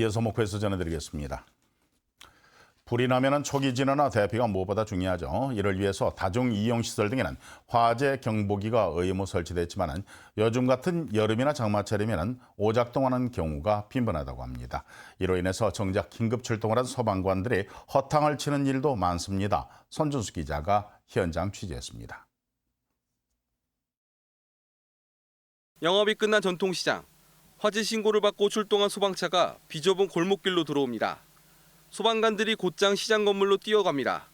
이어서 목포에서 전해드리겠습니다. 불이 나면 초기 진화나 대피가 무엇보다 중요하죠. 이를 위해서 다중이용시설 등에는 화재 경보기가 의무 설치됐지만 요즘 같은 여름이나 장마철이면 오작동하는 경우가 빈번하다고 합니다. 이로 인해서 정작 긴급 출동을 한 소방관들이 허탕을 치는 일도 많습니다. 손준수 기자가 현장 취재했습니다. 영업이 끝난 전통시장. 화재 신고를 받고 출동한 소방차가 비좁은 골목길로 들어옵니다. 소방관들이 곧장 시장 건물로 뛰어갑니다.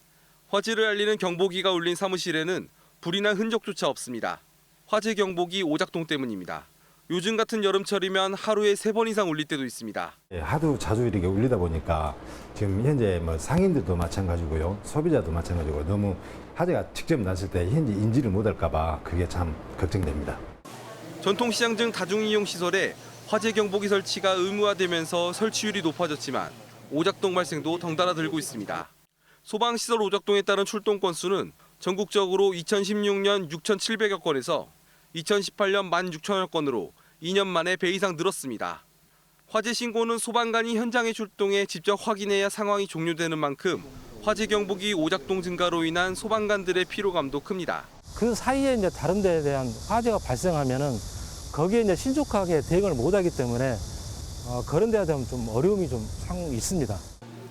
화재를 알리는 경보기가 울린 사무실에는 불이 난 흔적조차 없습니다. 화재 경보기 오작동 때문입니다. 요즘 같은 여름철이면 하루에 3번 이상 울릴 때도 있습니다. 하도 자주 이렇게 울리다 보니까 지금 현재 상인들도 마찬가지고요. 소비자도 마찬가지고 너무 화재가 직접 났을 때 현재 인지를 못할까 봐 그게 참 걱정됩니다. 전통시장 등 다중이용 시설에 화재 경보기 설치가 의무화되면서 설치율이 높아졌지만 오작동 발생도 덩달아 늘고 있습니다. 소방시설 오작동에 따른 출동 건수는 전국적으로 2016년 6,700여 건에서 2018년 16,000여 건으로 2년 만에 배 이상 늘었습니다. 화재 신고는 소방관이 현장에 출동해 직접 확인해야 상황이 종료되는 만큼 화재 경보기 오작동 증가로 인한 소방관들의 피로감도 큽니다. 그 사이에 이제 다른 데에 대한 화재가 발생하면은 거기에 이제 신속하게 대응을 못하기 때문에 그런 데에 대한 좀 어려움이 좀 상당히 있습니다.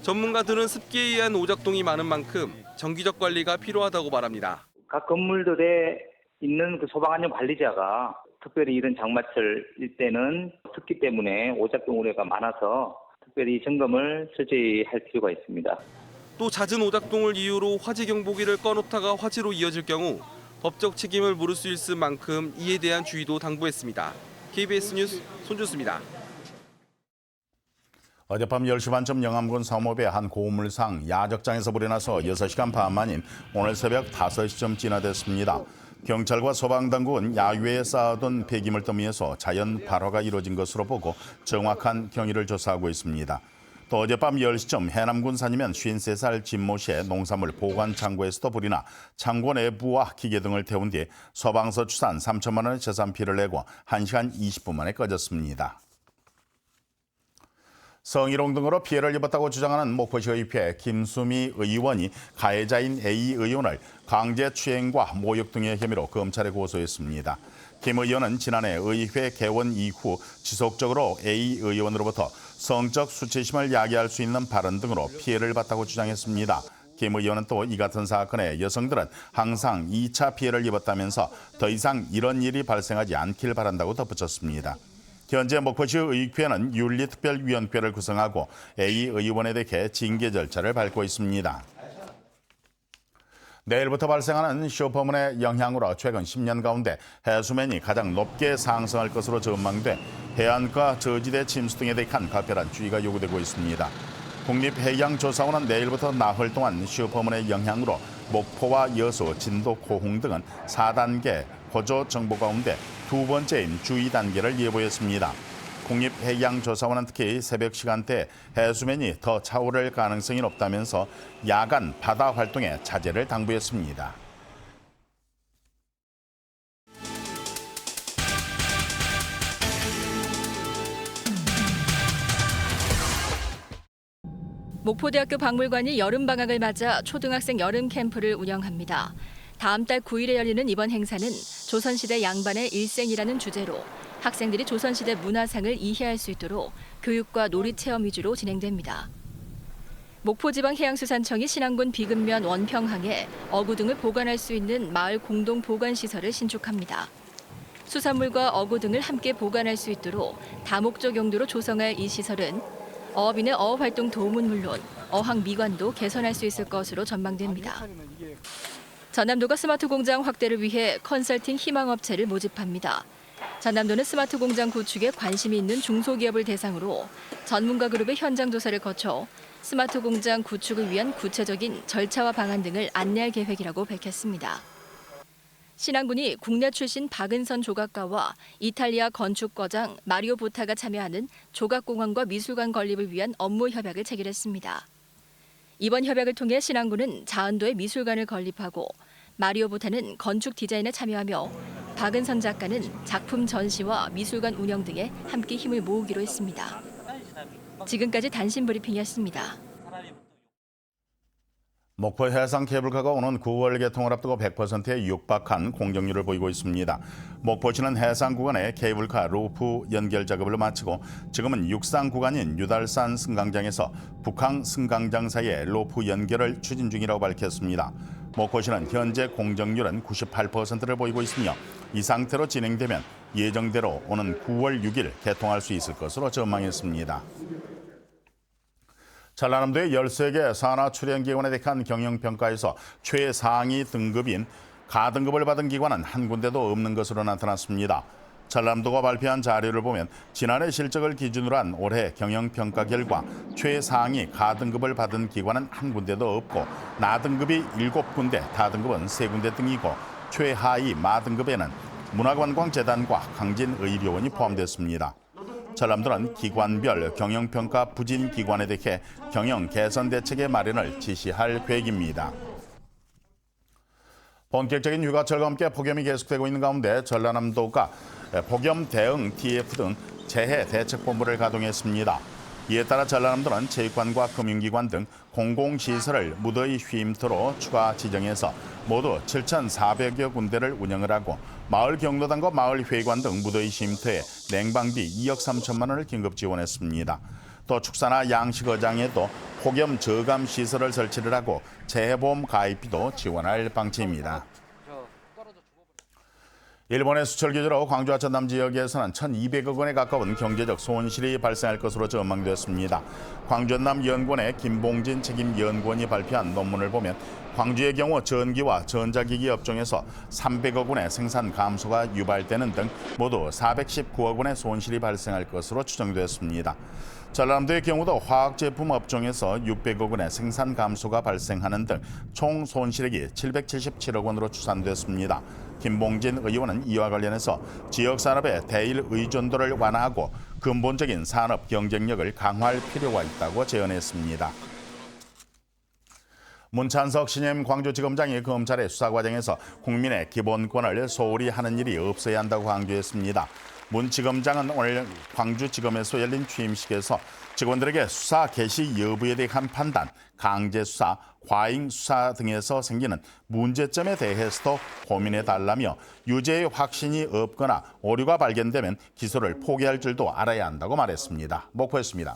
전문가들은 습기에 의한 오작동이 많은 만큼 정기적 관리가 필요하다고 말합니다. 각 건물들에 있는 그 소방안전 관리자가 특별히 이런 장마철일 때는 습기 때문에 오작동 우려가 많아서 특별히 점검을 철저히 할 필요가 있습니다. 또 잦은 오작동을 이유로 화재 경보기를 꺼놓다가 화재로 이어질 경우 법적 책임을 물을 수 있을 만큼 이에 대한 주의도 당부했습니다. KBS 뉴스 손준수입니다. 어젯밤 10시 반쯤 영암군 삼업의 한 고물상 야적장에서 불이 나서 6시간 반 만인 오늘 새벽 5시쯤 진화됐습니다. 경찰과 소방당국은 야유회에 쌓아둔 폐기물 더미에서 자연 발화가 이루어진 것으로 보고 정확한 경위를 조사하고 있습니다. 또 어젯밤 10시쯤 해남군 산이면 53살 진모 씨의 농산물 보관 창고에서도 불이 나 창고 내부와 기계 등을 태운 뒤 소방서 추산 3천만 원의 재산 피해를 내고 1시간 20분 만에 꺼졌습니다. 성희롱 등으로 피해를 입었다고 주장하는 목포시 의회 김수미 의원이 가해자인 A 의원을 강제추행과 모욕 등의 혐의로 검찰에 고소했습니다. 김 의원은 지난해 의회 개원 이후 지속적으로 A 의원으로부터 성적 수치심을 야기할 수 있는 발언 등으로 피해를 봤다고 주장했습니다. 김 의원은 또 이 같은 사건에 여성들은 항상 2차 피해를 입었다면서 더 이상 이런 일이 발생하지 않길 바란다고 덧붙였습니다. 현재 목포시 의회는 윤리특별위원회를 구성하고 A 의원에 대해 징계 절차를 밟고 있습니다. 내일부터 발생하는 슈퍼문의 영향으로 최근 10년 가운데 해수면이 가장 높게 상승할 것으로 전망돼 해안가 저지대 침수 등에 대한 각별한 주의가 요구되고 있습니다. 국립해양조사원은 내일부터 나흘 동안 슈퍼문의 영향으로 목포와 여수, 진도, 고흥 등은 4단계 호조정보 가운데 두 번째인 주의 단계를 예보했습니다. 국립해양조사원은 특히 새벽 시간대 해수면이 더 차오를 가능성이 높다면서 야간 바다 활동에 자제를 당부했습니다. 목포대학교 박물관이 여름방학을 맞아 초등학생 여름 캠프를 운영합니다. 다음 달 9일에 열리는 이번 행사는 조선시대 양반의 일생이라는 주제로 학생들이 조선시대 문화상을 이해할 수 있도록 교육과 놀이체험 위주로 진행됩니다. 목포지방해양수산청이 신안군 비근면 원평항에 어구 등을 보관할 수 있는 마을 공동 보관시설을 신축합니다. 수산물과 어구 등을 함께 보관할 수 있도록 다목적 용도로 조성할 이 시설은 어업인의 어업활동 도움은 물론 어항 미관도 개선할 수 있을 것으로 전망됩니다. 전남도가 스마트 공장 확대를 위해 컨설팅 희망업체를 모집합니다. 전남도는 스마트 공장 구축에 관심이 있는 중소기업을 대상으로 전문가 그룹의 현장 조사를 거쳐 스마트 공장 구축을 위한 구체적인 절차와 방안 등을 안내할 계획이라고 밝혔습니다. 신안군이 국내 출신 박은선 조각가와 이탈리아 건축거장 마리오 보타가 참여하는 조각공원과 미술관 건립을 위한 업무 협약을 체결했습니다. 이번 협약을 통해 신안군은 자은도에 미술관을 건립하고 마리오 보타는 건축 디자인에 참여하며 박은선 작가는 작품 전시와 미술관 운영 등에 함께 힘을 모으기로 했습니다. 지금까지 단신 브리핑이었습니다. 목포 해상 케이블카가 오는 9월 개통을 앞두고 100%에 육박한 공정률을 보이고 있습니다. 목포시는 해상 구간의 케이블카 루프 연결 작업을 마치고 지금은 육상 구간인 유달산 승강장에서 북항 승강장 사이의 루프 연결을 추진 중이라고 밝혔습니다. 목포시는 현재 공정률은 98%를 보이고 있으며 이 상태로 진행되면 예정대로 오는 9월 6일 개통할 수 있을 것으로 전망했습니다. 전라남도의 13개 산하 출연기관에 대한 경영평가에서 최상위 등급인 가등급을 받은 기관은 한 군데도 없는 것으로 나타났습니다. 전라남도가 발표한 자료를 보면 지난해 실적을 기준으로 한 올해 경영평가 결과 최상위 가등급을 받은 기관은 한 군데도 없고 나등급이 7군데, 다등급은 3군데 등이고 최하위 마등급에는 문화관광재단과 강진의료원이 포함됐습니다. 전남도는 기관별 경영평가 부진 기관에 대해 경영 개선 대책의 마련을 지시할 계획입니다. 본격적인 휴가철과 함께 폭염이 계속되고 있는 가운데 전라남도가 폭염 대응 TF 등 재해 대책본부를 가동했습니다. 이에 따라 전라남도는 체육관과 금융기관 등 공공시설을 무더위 쉼터로 추가 지정해서 모두 7,400여 군데를 운영을 하고 마을 경로당과 마을 회관 등 무더위 쉼터에 냉방비 2억 3천만 원을 긴급 지원했습니다. 또 축사나 양식어장에도 폭염 저감 시설을 설치를 하고 재해보험 가입비도 지원할 방침입니다. 일본의 수출 규제로 광주와 전남 지역에서는 1,200억 원에 가까운 경제적 손실이 발생할 것으로 전망됐습니다. 광주연남연구원의 김봉진 책임연구원이 발표한 논문을 보면 광주의 경우 전기와 전자기기 업종에서 300억 원의 생산 감소가 유발되는 등 모두 419억 원의 손실이 발생할 것으로 추정됐습니다. 전라남도의 경우도 화학제품 업종에서 600억 원의 생산 감소가 발생하는 등 총 손실액이 777억 원으로 추산됐습니다. 김봉진 의원은 이와 관련해서 지역 산업의 대일 의존도를 완화하고 근본적인 산업 경쟁력을 강화할 필요가 있다고 제언했습니다. 문찬석 신임 광주지검장이 검찰의 수사 과정에서 국민의 기본권을 소홀히 하는 일이 없어야 한다고 강조했습니다. 문 지검장은 오늘 광주지검에서 열린 취임식에서 직원들에게 수사 개시 여부에 대한 판단, 강제 수사, 과잉 수사 등에서 생기는 문제점에 대해서도 고민해달라며 유죄의 확신이 없거나 오류가 발견되면 기소를 포기할 줄도 알아야 한다고 말했습니다. 목포였습니다.